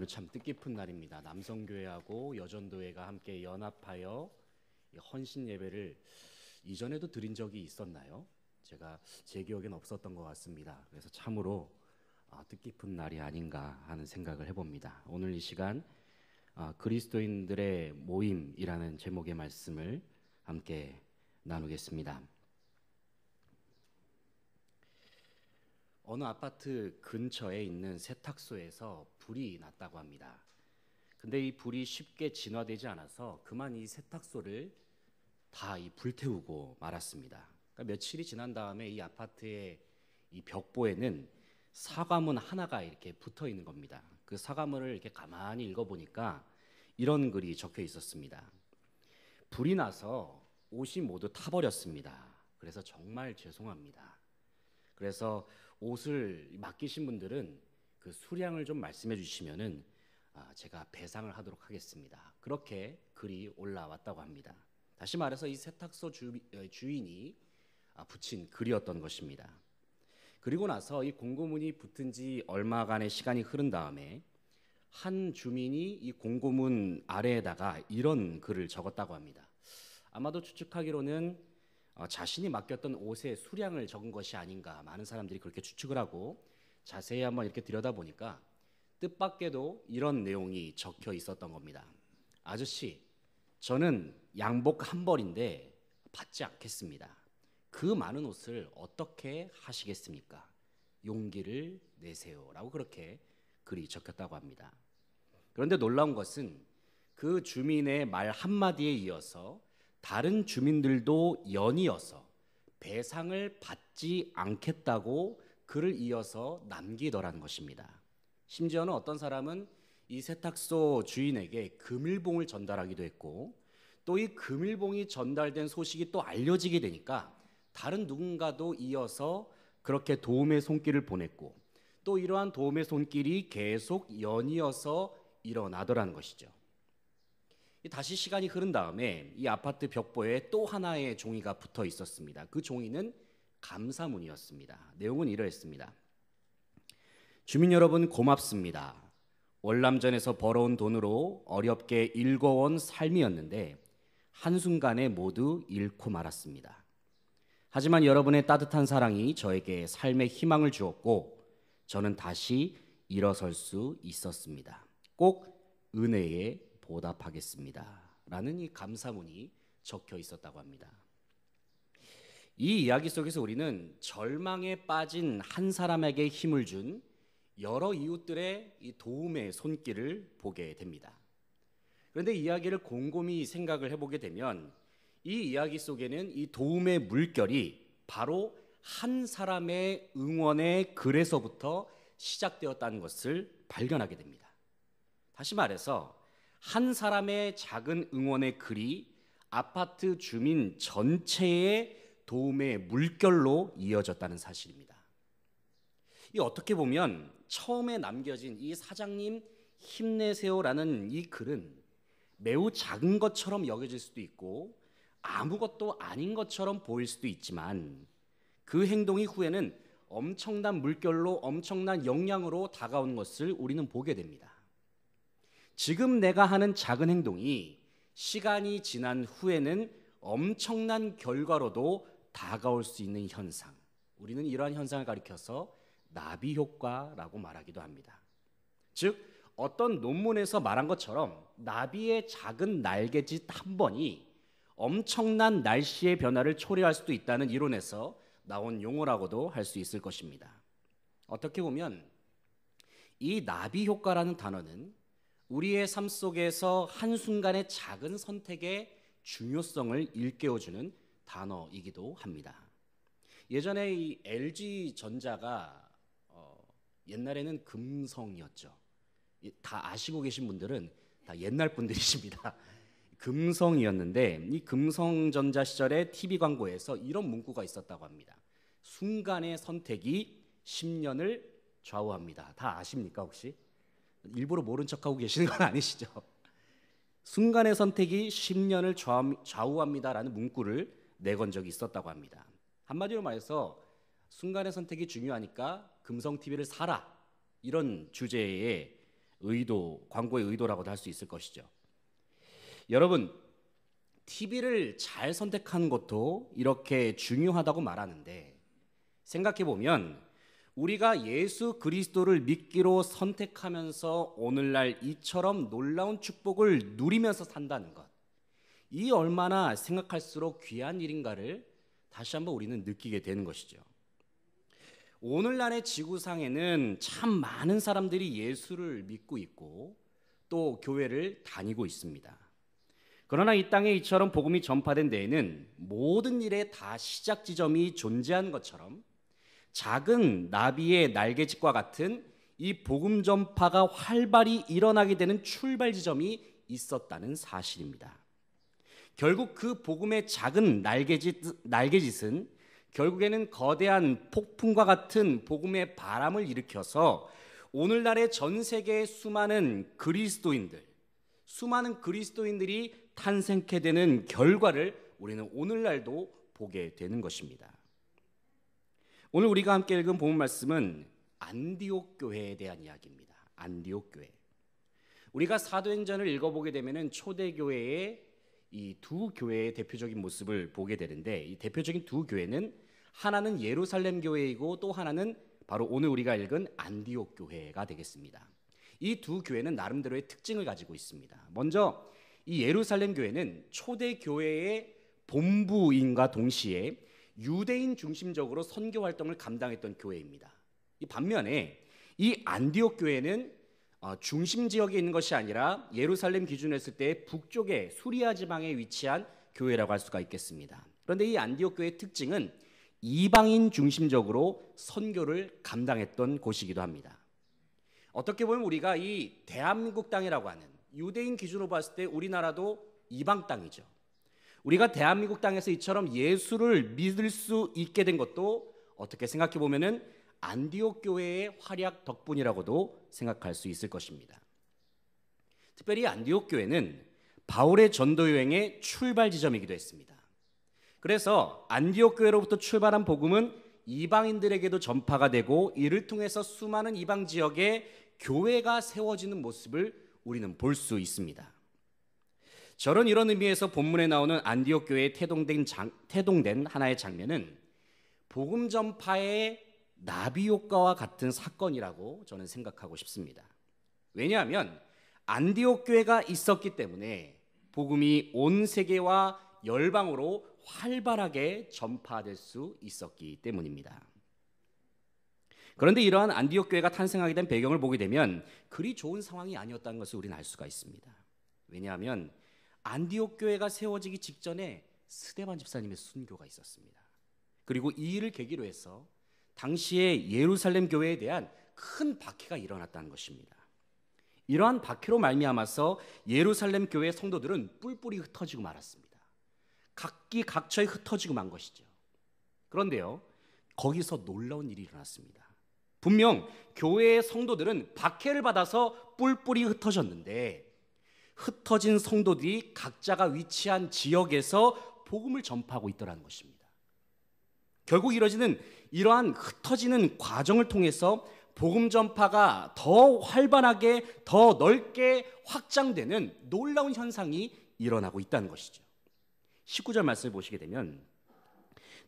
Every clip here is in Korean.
참 뜻깊은 날입니다. 남성교회하고 여전도회가 함께 연합하여 헌신 예배를 이전에도 드린 적이 있었나요? 제 기억엔 없었던 것 같습니다. 그래서 참으로 뜻깊은 날이 아닌가 하는 생각을 해봅니다. 오늘 이 시간 그리스도인들의 모임이라는 제목의 말씀을 함께 나누겠습니다. 어느 아파트 근처에 있는 세탁소에서 불이 났다고 합니다. 근데 이 불이 쉽게 진화되지 않아서 그만 이 세탁소를 다 불태우고 말았습니다. 그러니까 며칠이 지난 다음에 이 아파트의 이 벽보에는 사과문 하나가 이렇게 붙어 있는 겁니다. 그 사과문을 이렇게 가만히 읽어보니까 이런 글이 적혀 있었습니다. 불이 나서 옷이 모두 타버렸습니다. 그래서 정말 죄송합니다. 그래서 옷을 맡기신 분들은 그 수량을 좀 말씀해 주시면은 제가 배상을 하도록 하겠습니다. 그렇게 글이 올라왔다고 합니다. 다시 말해서 이 세탁소 주인이 붙인 글이었던 것입니다. 그리고 나서 이 공고문이 붙은 지 얼마간의 시간이 흐른 다음에 한 주민이 이 공고문 아래에다가 이런 글을 적었다고 합니다. 아마도 추측하기로는 자신이 맡겼던 옷의 수량을 적은 것이 아닌가, 많은 사람들이 그렇게 추측을 하고 자세히 한번 이렇게 들여다보니까 뜻밖에도 이런 내용이 적혀 있었던 겁니다. 아저씨, 저는 양복 한 벌인데 받지 않겠습니다. 그 많은 옷을 어떻게 하시겠습니까? 용기를 내세요 라고 그렇게 글이 적혔다고 합니다. 그런데 놀라운 것은 그 주민의 말 한마디에 이어서 다른 주민들도 연이어서 배상을 받지 않겠다고 글을 이어서 남기더라는 것입니다. 심지어는 어떤 사람은 이 세탁소 주인에게 금일봉을 전달하기도 했고, 또 이 금일봉이 전달된 소식이 또 알려지게 되니까 다른 누군가도 이어서 그렇게 도움의 손길을 보냈고, 또 이러한 도움의 손길이 계속 연이어서 일어나더라는 것이죠. 다시 시간이 흐른 다음에 이 아파트 벽보에 또 하나의 종이가 붙어 있었습니다. 그 종이는 감사문이었습니다. 내용은 이러했습니다. 주민 여러분 고맙습니다. 월남전에서 벌어온 돈으로 어렵게 일궈온 삶이었는데 한순간에 모두 잃고 말았습니다. 하지만 여러분의 따뜻한 사랑이 저에게 삶의 희망을 주었고 저는 다시 일어설 수 있었습니다. 꼭 은혜에 보답하겠습니다 라는 이 감사문이 적혀 있었다고 합니다. 이 이야기 속에서 우리는 절망에 빠진 한 사람에게 힘을 준 여러 이웃들의 이 도움의 손길을 보게 됩니다. 그런데 이야기를 곰곰이 생각을 해보게 되면 이 이야기 속에는 이 도움의 물결이 바로 한 사람의 응원의 글에서부터 시작되었다는 것을 발견하게 됩니다. 다시 말해서 한 사람의 작은 응원의 글이 아파트 주민 전체의 도움의 물결로 이어졌다는 사실입니다. 이 어떻게 보면 처음에 남겨진 이 사장님 힘내세요라는 이 글은 매우 작은 것처럼 여겨질 수도 있고 아무것도 아닌 것처럼 보일 수도 있지만 그 행동이 후에는 엄청난 물결로 엄청난 영향으로 다가오는 것을 우리는 보게 됩니다. 지금 내가 하는 작은 행동이 시간이 지난 후에는 엄청난 결과로도 다가올 수 있는 현상, 우리는 이러한 현상을 가리켜서 나비 효과라고 말하기도 합니다. 즉 어떤 논문에서 말한 것처럼 나비의 작은 날개짓 한 번이 엄청난 날씨의 변화를 초래할 수도 있다는 이론에서 나온 용어라고도 할 수 있을 것입니다. 어떻게 보면 이 나비 효과라는 단어는 우리의 삶 속에서 한순간의 작은 선택의 중요성을 일깨워주는 단어이기도 합니다. 예전에 이 LG전자가 옛날에는 금성이었죠. 다 아시고 계신 분들은 다 옛날 분들이십니다. 금성이었는데 이 금성전자 시절의 TV 광고에서 이런 문구가 있었다고 합니다. 순간의 선택이 10년을 좌우합니다. 다 아십니까 혹시? 일부러 모른 척하고 계시는 건 아니시죠? 순간의 선택이 10년을 좌우합니다라는 문구를 내건 적이 있었다고 합니다. 한마디로 말해서 순간의 선택이 중요하니까 금성TV를 사라, 이런 주제의 의도, 광고의 의도라고도 할 수 있을 것이죠. 여러분, TV를 잘 선택하는 것도 이렇게 중요하다고 말하는데, 생각해 보면 우리가 예수 그리스도를 믿기로 선택하면서 오늘날 이처럼 놀라운 축복을 누리면서 산다는 것, 이 얼마나 생각할수록 귀한 일인가를 다시 한번 우리는 느끼게 되는 것이죠. 오늘날의 지구상에는 참 많은 사람들이 예수를 믿고 있고 또 교회를 다니고 있습니다. 그러나 이 땅에 이처럼 복음이 전파된 데에는 모든 일에 다 시작 지점이 존재하는 것처럼 작은 나비의 날개짓과 같은 이 복음 전파가 활발히 일어나게 되는 출발 지점이 있었다는 사실입니다. 결국 그 복음의 작은 날개짓은 결국에는 거대한 폭풍과 같은 복음의 바람을 일으켜서 오늘날의 전 세계의 수많은 그리스도인들이 탄생케 되는 결과를 우리는 오늘날도 보게 되는 것입니다. 오늘 우리가 함께 읽은 본문 말씀은 안디옥 교회에 대한 이야기입니다. 안디옥 교회. 우리가 사도행전을 읽어보게 되면은 초대교회의 이 두 교회의 대표적인 모습을 보게 되는데, 이 대표적인 두 교회는 하나는 예루살렘 교회이고 또 하나는 바로 오늘 우리가 읽은 안디옥 교회가 되겠습니다. 이 두 교회는 나름대로의 특징을 가지고 있습니다. 먼저 이 예루살렘 교회는 초대 교회의 본부인과 동시에 유대인 중심적으로 선교 활동을 감당했던 교회입니다. 이 반면에 이 안디옥 교회는 중심 지역에 있는 것이 아니라 예루살렘 기준으로 했을 때 북쪽의 수리아 지방에 위치한 교회라고 할 수가 있겠습니다. 그런데 이 안디옥 교회의 특징은 이방인 중심적으로 선교를 감당했던 곳이기도 합니다. 어떻게 보면 우리가 이 대한민국 땅이라고 하는 유대인 기준으로 봤을 때 우리나라도 이방 땅이죠. 우리가 대한민국 땅에서 이처럼 예수를 믿을 수 있게 된 것도 어떻게 생각해 보면은 안디옥 교회의 활약 덕분이라고도 생각할 수 있을 것입니다. 특별히 안디옥 교회는 바울의 전도 여행의 출발 지점이기도 했습니다. 그래서 안디옥 교회로부터 출발한 복음은 이방인들에게도 전파가 되고 이를 통해서 수많은 이방 지역에 교회가 세워지는 모습을 우리는 볼 수 있습니다. 저런 이런 의미에서 본문에 나오는 안디옥 교회에 태동된 하나의 장면은 복음 전파의 나비 효과와 같은 사건이라고 저는 생각하고 싶습니다. 왜냐하면 안디옥 교회가 있었기 때문에 복음이 온 세계와 열방으로 활발하게 전파될 수 있었기 때문입니다. 그런데 이러한 안디옥 교회가 탄생하게 된 배경을 보게 되면 그리 좋은 상황이 아니었다는 것을 우리는 알 수가 있습니다. 왜냐하면 안디옥 교회가 세워지기 직전에 스데반 집사님의 순교가 있었습니다. 그리고 이 일을 계기로 해서 당시에 예루살렘 교회에 대한 큰 박해가 일어났다는 것입니다. 이러한 박해로 말미암아서 예루살렘 교회 성도들은 뿔뿔이 흩어지고 말았습니다. 각기 각처에 흩어지고 만 것이죠. 그런데요, 거기서 놀라운 일이 일어났습니다. 분명 교회의 성도들은 박해를 받아서 뿔뿔이 흩어졌는데 흩어진 성도들이 각자가 위치한 지역에서 복음을 전파하고 있더라는 것입니다. 결국 이뤄지는 이러한 흩어지는 과정을 통해서 복음 전파가 더 활발하게 더 넓게 확장되는 놀라운 현상이 일어나고 있다는 것이죠. 19절 말씀을 보시게 되면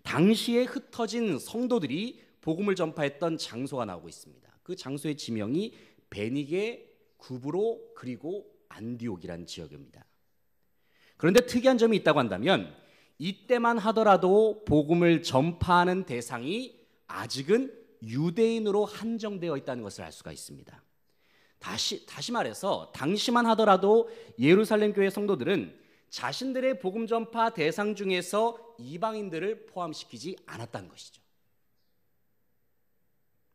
당시에 흩어진 성도들이 복음을 전파했던 장소가 나오고 있습니다. 그 장소의 지명이 베니게, 구브로, 그리고 안디옥이라는 지역입니다. 그런데 특이한 점이 있다고 한다면 이때만 하더라도 복음을 전파하는 대상이 아직은 유대인으로 한정되어 있다는 것을 알 수가 있습니다. 다시 말해서 당시만 하더라도 예루살렘 교회 성도들은 자신들의 복음 전파 대상 중에서 이방인들을 포함시키지 않았다는 것이죠.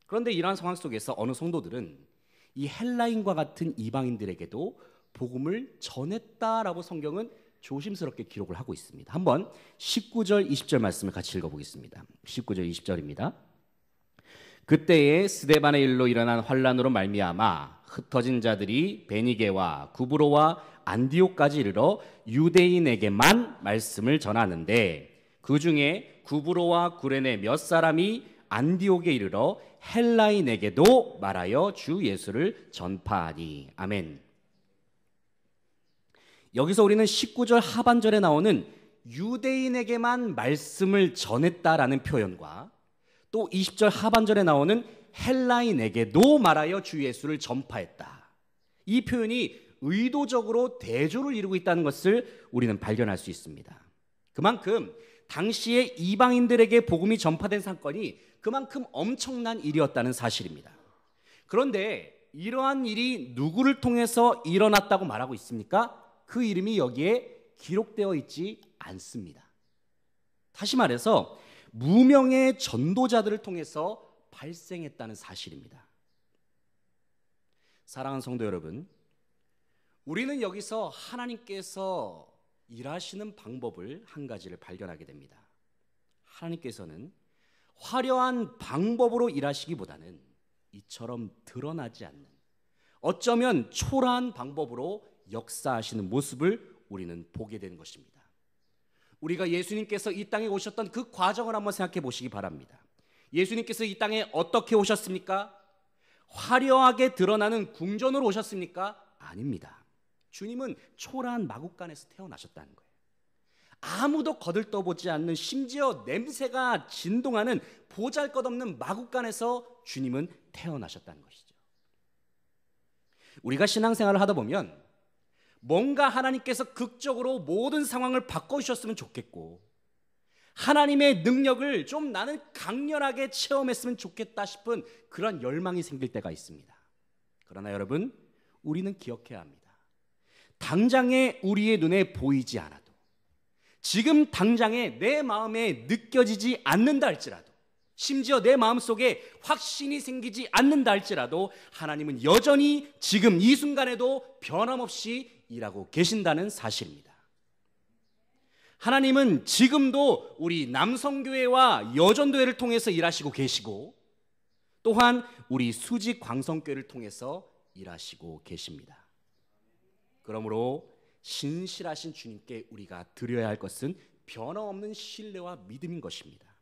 그런데 이러한 상황 속에서 어느 성도들은 이 헬라인과 같은 이방인들에게도 복음을 전했다라고 성경은 조심스럽게 기록을 하고 있습니다. 한번 19절 20절 말씀을 같이 읽어보겠습니다. 19절 20절입니다. 그때에 스데반의 일로 일어난 환란으로 말미암아 흩어진 자들이 베니게와 구브로와 안디옥까지 이르러 유대인에게만 말씀을 전하는데 그 중에 구브로와 구레네 몇 사람이 안디옥에 이르러 헬라인에게도 말하여 주 예수를 전파하니. 아멘. 여기서 우리는 19절 하반절에 나오는 유대인에게만 말씀을 전했다라는 표현과 또 20절 하반절에 나오는 헬라인에게도 말하여 주 예수를 전파했다, 이 표현이 의도적으로 대조를 이루고 있다는 것을 우리는 발견할 수 있습니다. 그만큼 당시에 이방인들에게 복음이 전파된 사건이 그만큼 엄청난 일이었다는 사실입니다. 그런데 이러한 일이 누구를 통해서 일어났다고 말하고 있습니까? 그 이름이 여기에 기록되어 있지 않습니다. 다시 말해서 무명의 전도자들을 통해서 발생했다는 사실입니다. 사랑하는 성도 여러분, 우리는 여기서 하나님께서 일하시는 방법을 한 가지를 발견하게 됩니다. 하나님께서는 화려한 방법으로 일하시기보다는 이처럼 드러나지 않는, 어쩌면 초라한 방법으로 역사하시는 모습을 우리는 보게 되는 것입니다. 우리가 예수님께서 이 땅에 오셨던 그 과정을 한번 생각해 보시기 바랍니다. 예수님께서 이 땅에 어떻게 오셨습니까? 화려하게 드러나는 궁전으로 오셨습니까? 아닙니다. 주님은 초라한 마구간에서 태어나셨다는 거예요. 아무도 거들떠보지 않는, 심지어 냄새가 진동하는 보잘것없는 마구간에서 주님은 태어나셨다는 것이죠. 우리가 신앙생활을 하다 보면 뭔가 하나님께서 극적으로 모든 상황을 바꿔주셨으면 좋겠고, 하나님의 능력을 좀 나는 강렬하게 체험했으면 좋겠다 싶은 그런 열망이 생길 때가 있습니다. 그러나 여러분, 우리는 기억해야 합니다. 당장에 우리의 눈에 보이지 않아도, 지금 당장에 내 마음에 느껴지지 않는다 할지라도, 심지어 내 마음속에 확신이 생기지 않는다 할지라도 하나님은 여전히 지금 이 순간에도 변함없이 일하고 계신다는 사실입니다. 하나님은 지금도 우리 남성교회와 여전도회를 통해서 일하시고 계시고, 또한 우리 수직 광성교회를 통해서 일하시고 계십니다. 그러므로 신실하신 주님께 우리가 드려야 할 것은 변함없는 신뢰와 믿음인 것입니다.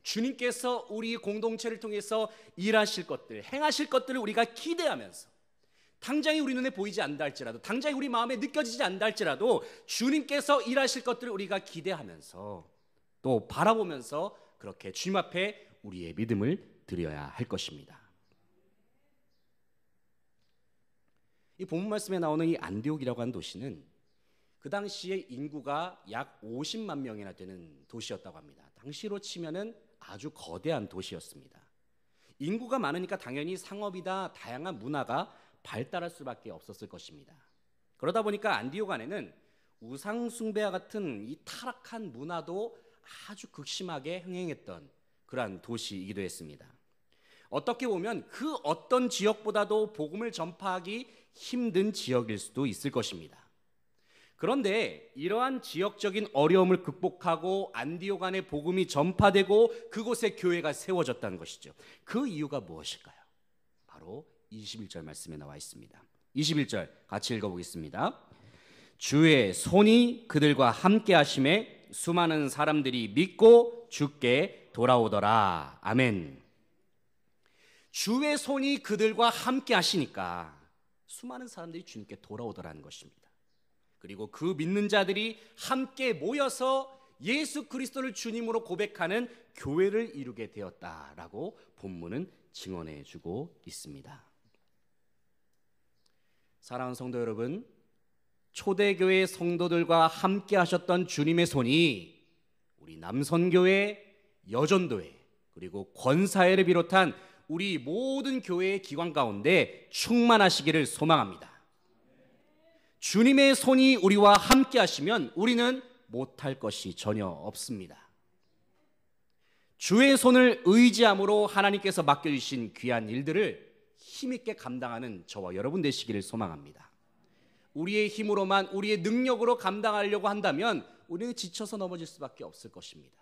주님께서 우리 공동체를 통해서 일하실 것들, 행하실 것들을 우리가 기대하면서, 당장이 우리 눈에 보이지 않는다 할지라도, 당장이 우리 마음에 느껴지지 않는다 할지라도 주님께서 일하실 것들을 우리가 기대하면서 또 바라보면서 그렇게 주님 앞에 우리의 믿음을 드려야 할 것입니다. 이 본문 말씀에 나오는 이 안디옥이라고 하는 도시는 그 당시에 인구가 약 50만 명이나 되는 도시였다고 합니다. 당시로 치면은 아주 거대한 도시였습니다. 인구가 많으니까 당연히 상업이나 다양한 문화가 발달할 수밖에 없었을 것입니다. 그러다 보니까 안디옥 안에는 우상 숭배와 같은 이 타락한 문화도 아주 극심하게 흥행했던 그러한 도시이기도 했습니다. 어떻게 보면 그 어떤 지역보다도 복음을 전파하기 힘든 지역일 수도 있을 것입니다. 그런데 이러한 지역적인 어려움을 극복하고 안디옥 안에 복음이 전파되고 그곳에 교회가 세워졌다는 것이죠. 그 이유가 무엇일까요? 바로 21절 말씀에 나와 있습니다. 21절 같이 읽어보겠습니다. 주의 손이 그들과 함께 하심에 수많은 사람들이 믿고 주께 돌아오더라. 아멘. 주의 손이 그들과 함께 하시니까 수많은 사람들이 주님께 돌아오더라는 것입니다. 그리고 그 믿는 자들이 함께 모여서 예수 그리스도를 주님으로 고백하는 교회를 이루게 되었다라고 본문은 증언해 주고 있습니다. 사랑하는 성도 여러분, 초대교회 성도들과 함께 하셨던 주님의 손이 우리 남선교회, 여전도회, 그리고 권사회를 비롯한 우리 모든 교회의 기관 가운데 충만하시기를 소망합니다. 주님의 손이 우리와 함께 하시면 우리는 못할 것이 전혀 없습니다. 주의 손을 의지함으로 하나님께서 맡겨주신 귀한 일들을 힘있게 감당하는 저와 여러분 되시기를 소망합니다. 우리의 힘으로만, 우리의 능력으로 감당하려고 한다면 우리는 지쳐서 넘어질 수밖에 없을 것입니다.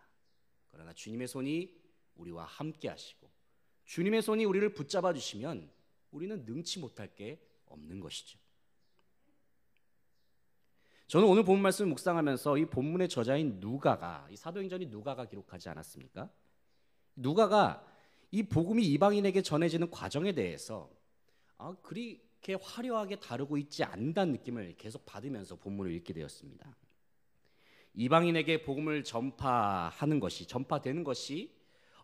그러나 주님의 손이 우리와 함께 하시고 주님의 손이 우리를 붙잡아 주시면 우리는 능치 못할 게 없는 것이죠. 저는 오늘 본문 말씀을 묵상하면서 이 본문의 저자인 누가가, 이 사도행전이 누가가 기록하지 않았습니까? 누가가 이 복음이 이방인에게 전해지는 과정에 대해서 그렇게 화려하게 다루고 있지 않다는 느낌을 계속 받으면서 본문을 읽게 되었습니다. 이방인에게 복음을 전파되는 것이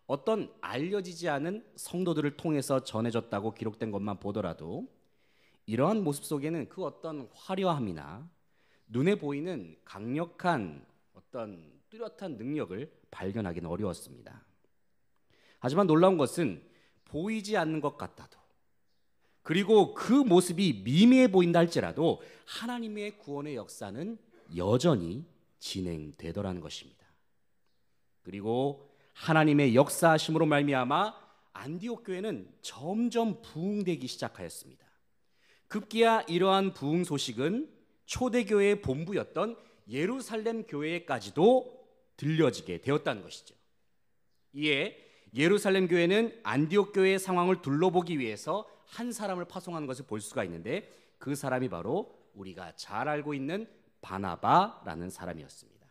어떤 알려지지 않은 성도들을 통해서 전해졌다고 기록된 것만 보더라도 이러한 모습 속에는 그 어떤 화려함이나 눈에 보이는 강력한 어떤 뚜렷한 능력을 발견하기는 어려웠습니다. 하지만 놀라운 것은 보이지 않는 것 같아도, 그리고 그 모습이 미미해 보인다 할지라도 하나님의 구원의 역사는 여전히 진행되더라는 것입니다. 그리고 하나님의 역사하심으로 말미암아 안디옥 교회는 점점 부흥되기 시작하였습니다. 급기야 이러한 부흥 소식은 초대교회의 본부였던 예루살렘 교회에까지도 들려지게 되었다는 것이죠. 이에 예루살렘 교회는 안디옥 교회의 상황을 둘러보기 위해서 한 사람을 파송하는 것을 볼 수가 있는데, 그 사람이 바로 우리가 잘 알고 있는 바나바라는 사람이었습니다.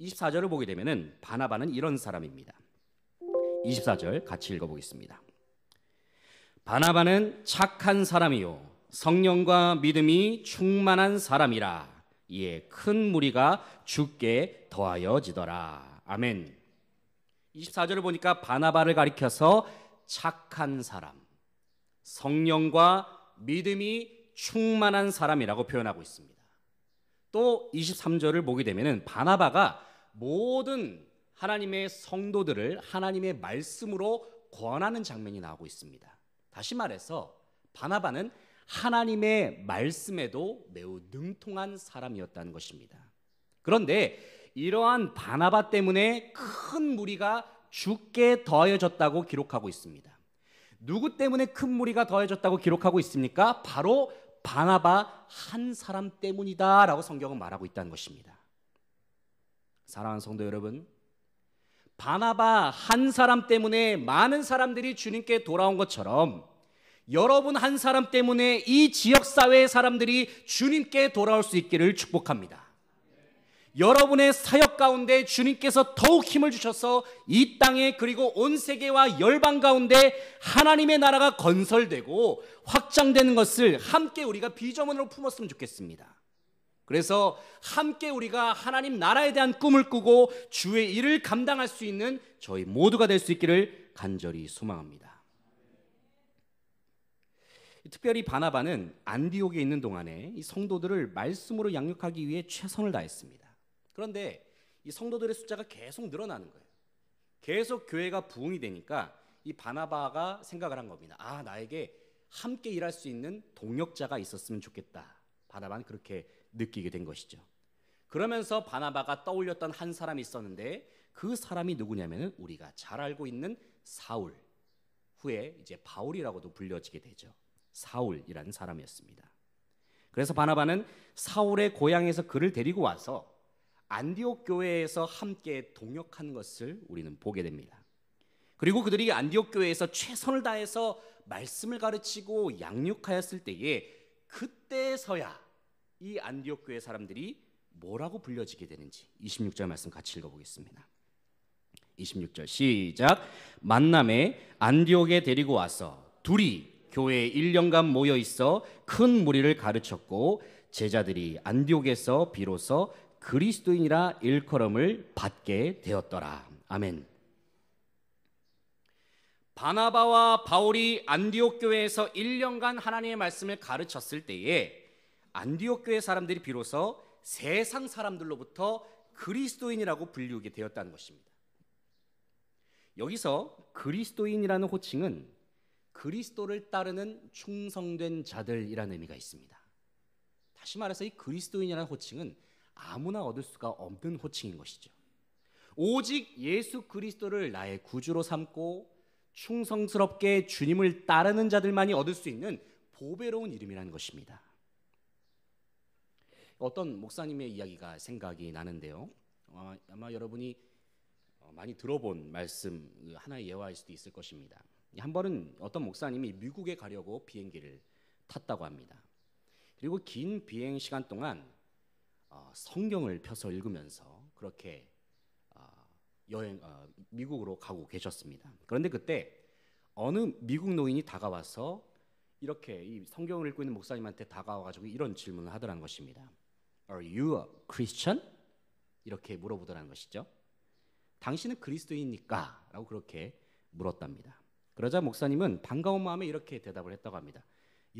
24절을 보게 되면은 바나바는 이런 사람입니다. 24절 같이 읽어보겠습니다. 바나바는 착한 사람이요 성령과 믿음이 충만한 사람이라. 이에 큰 무리가 주께 더하여지더라. 아멘. 24절을 보니까 바나바를 가리켜서 착한 사람, 성령과 믿음이 충만한 사람이라고 표현하고 있습니다. 또 23절을 보게 되면은 바나바가 모든 하나님의 성도들을 하나님의 말씀으로 권하는 장면이 나오고 있습니다. 다시 말해서 바나바는 하나님의 말씀에도 매우 능통한 사람이었다는 것입니다. 그런데 이러한 바나바 때문에 큰 무리가 주께 더해졌다고 기록하고 있습니다. 누구 때문에 큰 무리가 더해졌다고 기록하고 있습니까? 바로 바나바 한 사람 때문이다라고 성경은 말하고 있다는 것입니다. 사랑하는 성도 여러분, 바나바 한 사람 때문에 많은 사람들이 주님께 돌아온 것처럼 여러분 한 사람 때문에 이 지역사회의 사람들이 주님께 돌아올 수 있기를 축복합니다. 여러분의 사역 가운데 주님께서 더욱 힘을 주셔서 이 땅에 그리고 온 세계와 열방 가운데 하나님의 나라가 건설되고 확장되는 것을 함께 우리가 비전으로 품었으면 좋겠습니다. 그래서 함께 우리가 하나님 나라에 대한 꿈을 꾸고 주의 일을 감당할 수 있는 저희 모두가 될 수 있기를 간절히 소망합니다. 특별히 바나바는 안디옥에 있는 동안에 이 성도들을 말씀으로 양육하기 위해 최선을 다했습니다. 그런데 이 성도들의 숫자가 계속 늘어나는 거예요. 계속 교회가 부흥이 되니까 이 바나바가 생각을 한 겁니다. 나에게 함께 일할 수 있는 동역자가 있었으면 좋겠다. 바나바는 그렇게 느끼게 된 것이죠. 그러면서 바나바가 떠올렸던 한 사람이 있었는데, 그 사람이 누구냐면은 우리가 잘 알고 있는 사울, 후에 이제 바울이라고도 불려지게 되죠. 사울이라는 사람이었습니다. 그래서 바나바는 사울의 고향에서 그를 데리고 와서 안디옥 교회에서 함께 동역한 것을 우리는 보게 됩니다. 그리고 그들이 안디옥 교회에서 최선을 다해서 말씀을 가르치고 양육하였을 때에, 그때서야 이 안디옥 교회 사람들이 뭐라고 불려지게 되는지 26절 말씀 같이 읽어보겠습니다. 26절 시작. 만남에 안디옥에 데리고 와서 둘이 교회에 1년간 모여 있어 큰 무리를 가르쳤고, 제자들이 안디옥에서 비로소 그리스도인이라 일컬음을 받게 되었더라. 아멘. 바나바와 바울이 안디옥 교회에서 1년간 하나님의 말씀을 가르쳤을 때에 안디옥 교회 사람들이 비로소 세상 사람들로부터 그리스도인이라고 불리우게 되었다는 것입니다. 여기서 그리스도인이라는 호칭은 그리스도를 따르는 충성된 자들이라는 의미가 있습니다. 다시 말해서 이 그리스도인이라는 호칭은 아무나 얻을 수가 없는 호칭인 것이죠. 오직 예수 그리스도를 나의 구주로 삼고 충성스럽게 주님을 따르는 자들만이 얻을 수 있는 보배로운 이름이라는 것입니다. 어떤 목사님의 이야기가 생각이 나는데요. 아마 여러분이 많이 들어본 말씀 하나의 예화일 수도 있을 것입니다. 한 번은 어떤 목사님이 미국에 가려고 비행기를 탔다고 합니다. 그리고 긴 비행 시간 동안 성경을 펴서 읽으면서 그렇게 미국으로 가고 계셨습니다. 그런데 그때 어느 미국 노인이 다가와서 이렇게 이 성경을 읽고 있는 목사님한테 다가와가지고 이런 질문을 하더라는 것입니다. Are you a Christian? 이렇게 물어보더라는 것이죠. 당신은 그리스도인입니까? 라고 그렇게 물었답니다. 그러자 목사님은 반가운 마음에 이렇게 대답을 했다고 합니다.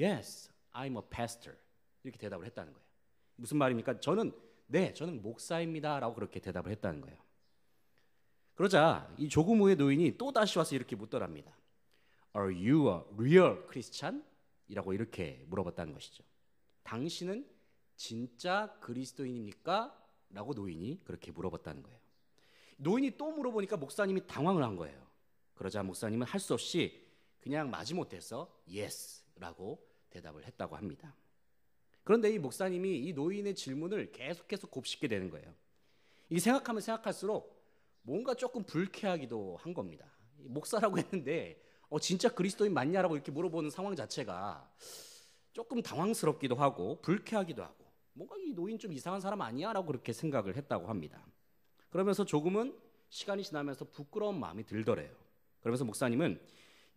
Yes, I'm a pastor. 이렇게 대답을 했다는 거예요. 무슨 말입니까? 저는 목사입니다. 라고 그렇게 대답을 했다는 거예요. 그러자 이 조금 후에 노인이 또 다시 와서 이렇게 묻더랍니다. Are you a real Christian? 이라고 이렇게 물어봤다는 것이죠. 당신은 진짜 그리스도인입니까? 라고 노인이 그렇게 물어봤다는 거예요. 노인이 또 물어보니까 목사님이 당황을 한 거예요. 그러자 목사님은 할 수 없이 그냥 마지못해서 yes 라고 대답을 했다고 합니다. 그런데 이 목사님이 이 노인의 질문을 계속해서 곱씹게 되는 거예요. 이 생각하면 생각할수록 뭔가 조금 불쾌하기도 한 겁니다. 목사라고 했는데 진짜 그리스도인 맞냐라고 이렇게 물어보는 상황 자체가 조금 당황스럽기도 하고 불쾌하기도 하고 뭔가 이 노인 좀 이상한 사람 아니야? 라고 그렇게 생각을 했다고 합니다. 그러면서 조금은 시간이 지나면서 부끄러운 마음이 들더래요. 그러면서 목사님은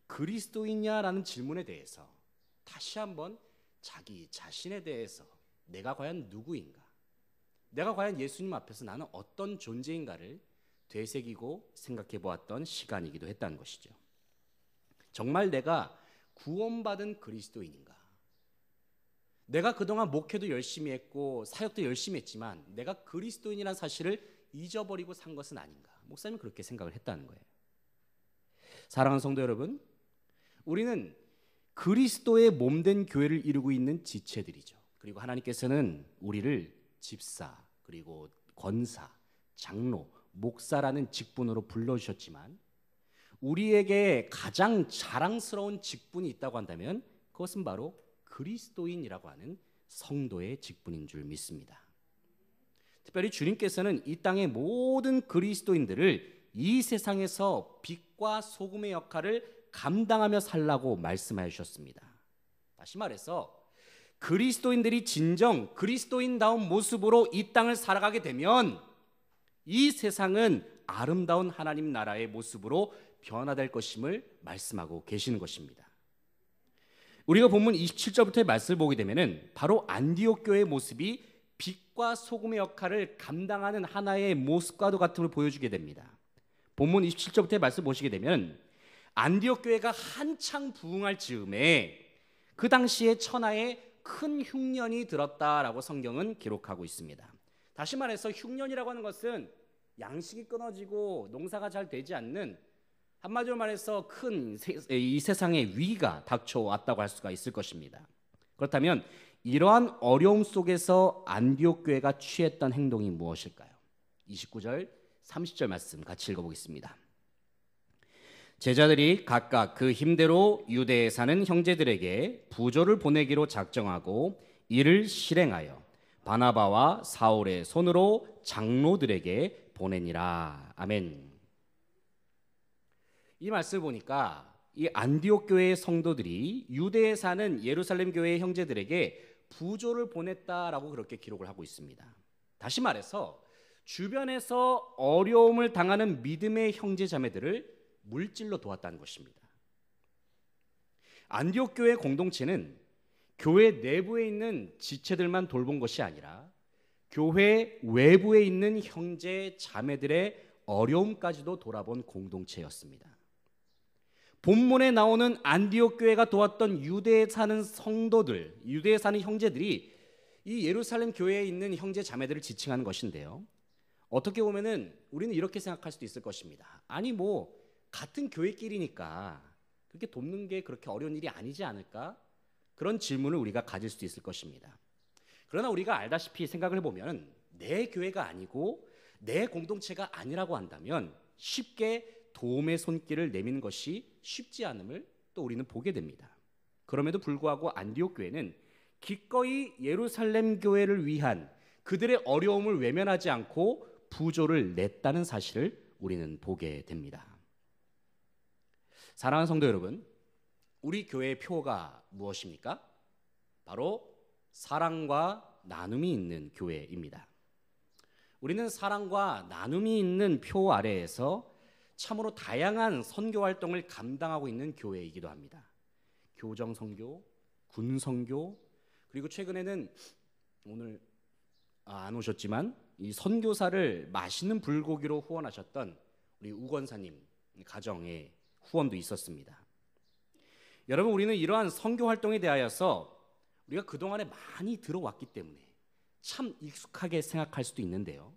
그리스도인이냐라는 질문에 대해서 다시 한번 자기 자신에 대해서 내가 과연 누구인가? 내가 과연 예수님 앞에서 나는 어떤 존재인가를 되새기고 생각해 보았던 시간이기도 했다는 것이죠. 정말 내가 구원받은 그리스도인인가? 내가 그동안 목회도 열심히 했고 사역도 열심히 했지만 내가 그리스도인이라는 사실을 잊어버리고 산 것은 아닌가? 목사님은 그렇게 생각을 했다는 거예요. 사랑하는 성도 여러분, 우리는 그리스도의 몸된 교회를 이루고 있는 지체들이죠. 그리고 하나님께서는 우리를 집사, 그리고 권사, 장로, 목사라는 직분으로 불러주셨지만 우리에게 가장 자랑스러운 직분이 있다고 한다면 그것은 바로 그리스도인이라고 하는 성도의 직분인 줄 믿습니다. 특별히 주님께서는 이 땅의 모든 그리스도인들을 이 세상에서 빛과 소금의 역할을 감당하며 살라고 말씀하여 주셨습니다. 다시 말해서 그리스도인들이 진정 그리스도인다운 모습으로 이 땅을 살아가게 되면 이 세상은 아름다운 하나님 나라의 모습으로 변화될 것임을 말씀하고 계시는 것입니다. 우리가 본문 27절부터의 말씀을 보게 되면은 바로 안디옥 교회의 모습이 빛과 소금의 역할을 감당하는 하나의 모습과도 같음을 보여주게 됩니다. 본문 27절부터의 말씀을 보시게 되면 안디옥 교회가 한창 부흥할 즈음에 그 당시에 천하에 큰 흉년이 들었다라고 성경은 기록하고 있습니다. 다시 말해서 흉년이라고 하는 것은 양식이 끊어지고 농사가 잘 되지 않는, 한마디로 말해서 이 세상에 위기가 닥쳐왔다고 할 수가 있을 것입니다. 그렇다면 이러한 어려움 속에서 안디옥 교회가 취했던 행동이 무엇일까요? 29절 30절 말씀 같이 읽어보겠습니다. 제자들이 각각 그 힘대로 유대에 사는 형제들에게 부조를 보내기로 작정하고 이를 실행하여 바나바와 사울의 손으로 장로들에게 보내니라. 아멘. 이 말씀을 보니까 이 안디옥 교회의 성도들이 유대에 사는 예루살렘 교회의 형제들에게 부조를 보냈다라고 그렇게 기록을 하고 있습니다. 다시 말해서 주변에서 어려움을 당하는 믿음의 형제 자매들을 물질로 도왔다는 것입니다. 안디옥 교회 공동체는 교회 내부에 있는 지체들만 돌본 것이 아니라 교회 외부에 있는 형제 자매들의 어려움까지도 돌아본 공동체였습니다. 본문에 나오는 안디옥 교회가 도왔던 유대에 사는 성도들, 유대에 사는 형제들이 이 예루살렘 교회에 있는 형제 자매들을 지칭하는 것인데요. 어떻게 보면은 우리는 이렇게 생각할 수도 있을 것입니다. 아니 같은 교회끼리니까 그렇게 돕는 게 그렇게 어려운 일이 아니지 않을까? 그런 질문을 우리가 가질 수도 있을 것입니다. 그러나 우리가 알다시피 생각을 해보면 내 교회가 아니고 내 공동체가 아니라고 한다면 쉽게 도움의 손길을 내미는 것이 쉽지 않음을 또 우리는 보게 됩니다. 그럼에도 불구하고 안디옥 교회는 기꺼이 예루살렘 교회를 위한 그들의 어려움을 외면하지 않고 부조를 냈다는 사실을 우리는 보게 됩니다. 사랑하는 성도 여러분, 우리 교회의 표가 무엇입니까? 바로 사랑과 나눔이 있는 교회입니다. 우리는 사랑과 나눔이 있는 표 아래에서 참으로 다양한 선교 활동을 감당하고 있는 교회이기도 합니다. 교정 선교, 군 선교, 그리고 최근에는 오늘 안 오셨지만 이 선교사를 맛있는 불고기로 후원하셨던 우리 우건사님 가정의 후원도 있었습니다. 여러분, 우리는 이러한 선교 활동에 대하여서 우리가 그동안에 많이 들어왔기 때문에 참 익숙하게 생각할 수도 있는데요,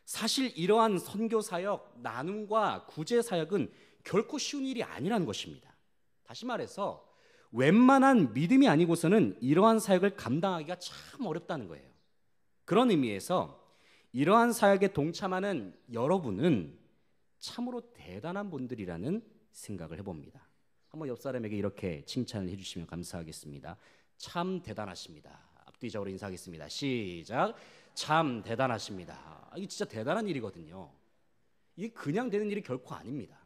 사실 이러한 선교 사역, 나눔과 구제 사역은 결코 쉬운 일이 아니라는 것입니다. 다시 말해서 웬만한 믿음이 아니고서는 이러한 사역을 감당하기가 참 어렵다는 거예요. 그런 의미에서 이러한 사역에 동참하는 여러분은 참으로 대단한 분들이라는 생각을 해봅니다. 한번 옆 사람에게 이렇게 칭찬을 해주시면 감사하겠습니다. 참 대단하십니다. 앞뒤적으로 인사하겠습니다. 시작. 참 대단하십니다. 이게 진짜 대단한 일이거든요. 이게 그냥 되는 일이 결코 아닙니다.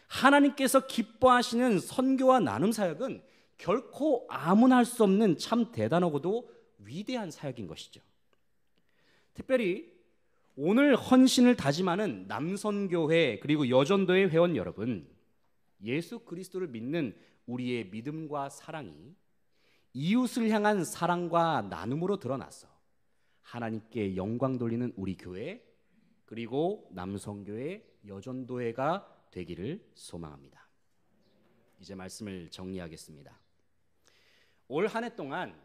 하나님께서 기뻐하시는 선교와 나눔 사역은 결코 아무나 할 수 없는 참 대단하고도 위대한 사역인 것이죠. 특별히 오늘 헌신을 다짐하는 남선교회 그리고 여전도의 회원 여러분, 예수 그리스도를 믿는 우리의 믿음과 사랑이 이웃을 향한 사랑과 나눔으로 드러나서 하나님께 영광 돌리는 우리 교회 그리고 남선교회, 여전도회가 되기를 소망합니다. 이제 말씀을 정리하겠습니다. 올 한 해 동안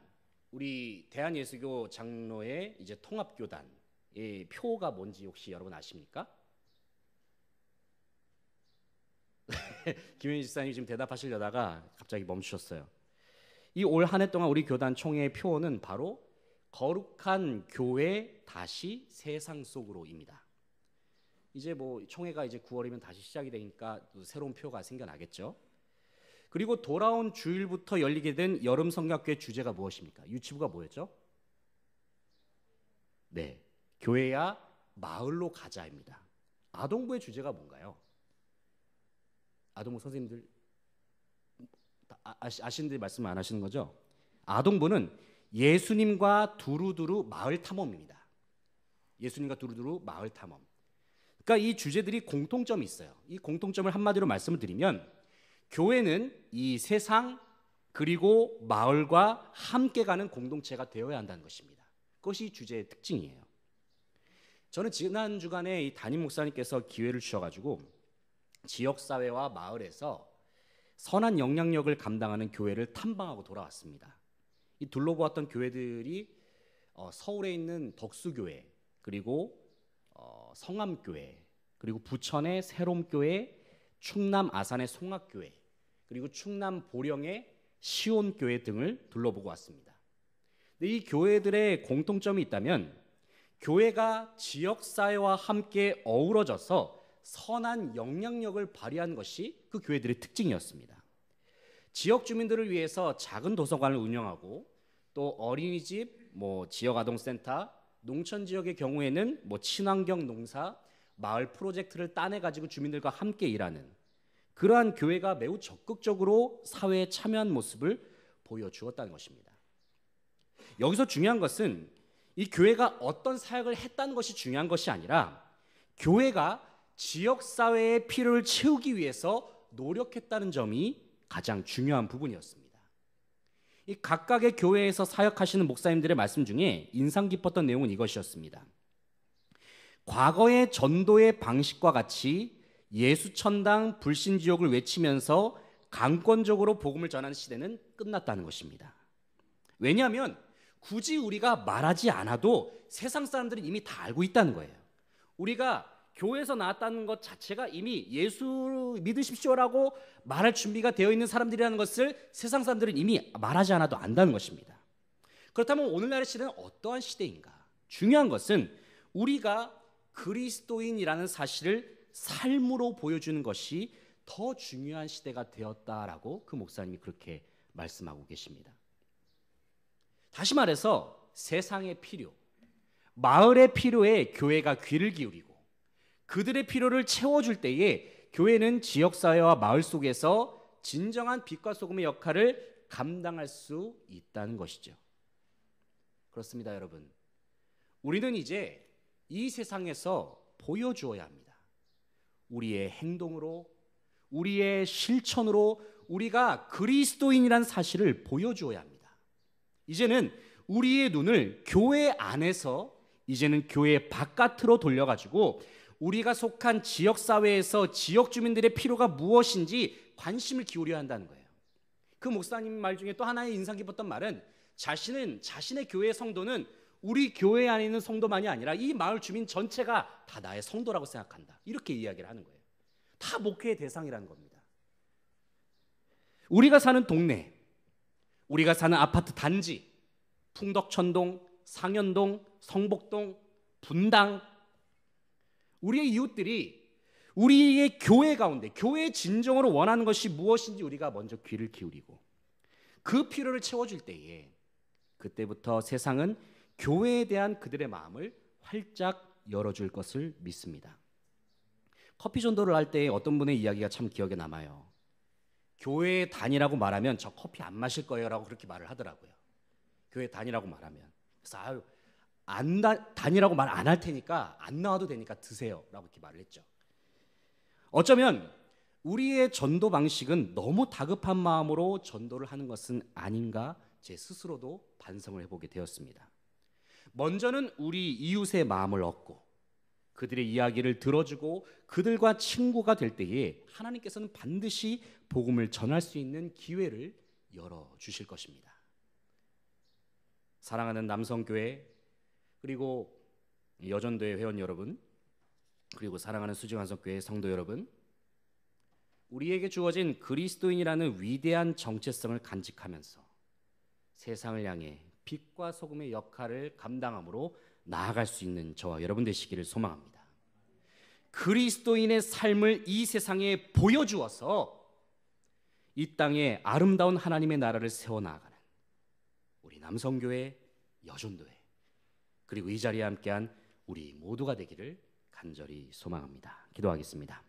우리 대한예수교 장로의 이제 통합교단의 표가 뭔지 혹시 여러분 아십니까? 김현희 집사님이 지금 대답하시려다가 갑자기 멈추셨어요. 이 올 한 해 동안 우리 교단 총회의 표어는 바로 거룩한 교회 다시 세상 속으로입니다. 이제 뭐 총회가 이제 9월이면 다시 시작이 되니까 또 새로운 표가 생겨나겠죠. 그리고 돌아온 주일부터 열리게 된 여름 성경학교의 주제가 무엇입니까? 유치부가 뭐였죠? 네, 교회야 마을로 가자입니다. 아동부의 주제가 뭔가요? 아동부 선생님들 아시는데 말씀 안 하시는 거죠? 아동부는 예수님과 두루두루 마을 탐험입니다. 예수님과 두루두루 마을 탐험. 그러니까 이 주제들이 공통점이 있어요. 이 공통점을 한마디로 말씀을 드리면 교회는 이 세상 그리고 마을과 함께 가는 공동체가 되어야 한다는 것입니다. 그것이 이 주제의 특징이에요. 저는 지난 주간에 이 담임 목사님께서 기회를 주셔가지고 지역사회와 마을에서 선한 영향력을 감당하는 교회를 탐방하고 돌아왔습니다. 이 둘러보았던 교회들이 서울에 있는 덕수교회, 그리고 성암교회, 그리고 부천의 새롬교회, 충남 아산의 송악교회, 그리고 충남 보령의 시온교회 등을 둘러보고 왔습니다. 근데 이 교회들의 공통점이 있다면 교회가 지역사회와 함께 어우러져서 선한 영향력을 발휘한 것이 그 교회들의 특징이었습니다. 지역 주민들을 위해서 작은 도서관을 운영하고 또 어린이집, 지역아동센터, 농촌 지역의 경우에는 친환경 농사, 마을 프로젝트를 따내가지고 주민들과 함께 일하는 그러한 교회가 매우 적극적으로 사회에 참여한 모습을 보여주었다는 것입니다. 여기서 중요한 것은 이 교회가 어떤 사역을 했다는 것이 중요한 것이 아니라 교회가 지역사회의 필요를 채우기 위해서 노력했다는 점이 가장 중요한 부분이었습니다. 이 각각의 교회에서 사역하시는 목사님들의 말씀 중에 인상 깊었던 내용은 이것이었습니다. 과거의 전도의 방식과 같이 예수천당 불신지옥을 외치면서 강권적으로 복음을 전하는 시대는 끝났다는 것입니다. 왜냐하면 굳이 우리가 말하지 않아도 세상 사람들은 이미 다 알고 있다는 거예요. 우리가 교회에서 나왔다는 것 자체가 이미 예수 믿으십시오라고 말할 준비가 되어 있는 사람들이라는 것을 세상 사람들은 이미 말하지 않아도 안다는 것입니다. 그렇다면 오늘날의 시대는 어떠한 시대인가? 중요한 것은 우리가 그리스도인이라는 사실을 삶으로 보여주는 것이 더 중요한 시대가 되었다라고 그 목사님이 그렇게 말씀하고 계십니다. 다시 말해서 세상의 필요, 마을의 필요에 교회가 귀를 기울이고 그들의 필요를 채워줄 때에 교회는 지역사회와 마을 속에서 진정한 빛과 소금의 역할을 감당할 수 있다는 것이죠. 그렇습니다, 여러분. 우리는 이제 이 세상에서 보여주어야 합니다. 우리의 행동으로, 우리의 실천으로 우리가 그리스도인이라는 사실을 보여주어야 합니다. 이제는 우리의 눈을 교회 안에서 이제는 교회 바깥으로 돌려가지고 우리가 속한 지역사회에서 지역 주민들의 필요가 무엇인지 관심을 기울여야 한다는 거예요. 그 목사님 말 중에 또 하나의 인상 깊었던 말은 자신의 교회 성도는 우리 교회 안에 있는 성도만이 아니라 이 마을 주민 전체가 다 나의 성도라고 생각한다. 이렇게 이야기를 하는 거예요. 다 목회의 대상이라는 겁니다. 우리가 사는 동네, 우리가 사는 아파트 단지, 풍덕천동, 상현동, 성복동, 분당, 우리의 이웃들이 우리의 교회 가운데 교회의 진정으로 원하는 것이 무엇인지 우리가 먼저 귀를 기울이고 그 필요를 채워줄 때에 그때부터 세상은 교회에 대한 그들의 마음을 활짝 열어줄 것을 믿습니다. 커피 전도를 할 때 어떤 분의 이야기가 참 기억에 남아요. 교회에 다니라고 말하면 저 커피 안 마실 거예요 라고 그렇게 말을 하더라고요. 교회 다니라고 말하면. 그래서 다니라고 말 안 할 테니까 안 나와도 되니까 드세요 라고 이렇게 말을 했죠. 어쩌면 우리의 전도 방식은 너무 다급한 마음으로 전도를 하는 것은 아닌가 제 스스로도 반성을 해보게 되었습니다. 먼저는 우리 이웃의 마음을 얻고 그들의 이야기를 들어주고 그들과 친구가 될 때에 하나님께서는 반드시 복음을 전할 수 있는 기회를 열어주실 것입니다. 사랑하는 남성교회 그리고 여전도회 회원 여러분 그리고 사랑하는 수지간섭교회 성도 여러분, 우리에게 주어진 그리스도인이라는 위대한 정체성을 간직하면서 세상을 향해 빛과 소금의 역할을 감당함으로 나아갈 수 있는 저와 여러분 되시기를 소망합니다. 그리스도인의 삶을 이 세상에 보여주어서 이 땅에 아름다운 하나님의 나라를 세워나가는 우리 남성교회, 여전도회 그리고 이 자리에 함께한 우리 모두가 되기를 간절히 소망합니다. 기도하겠습니다.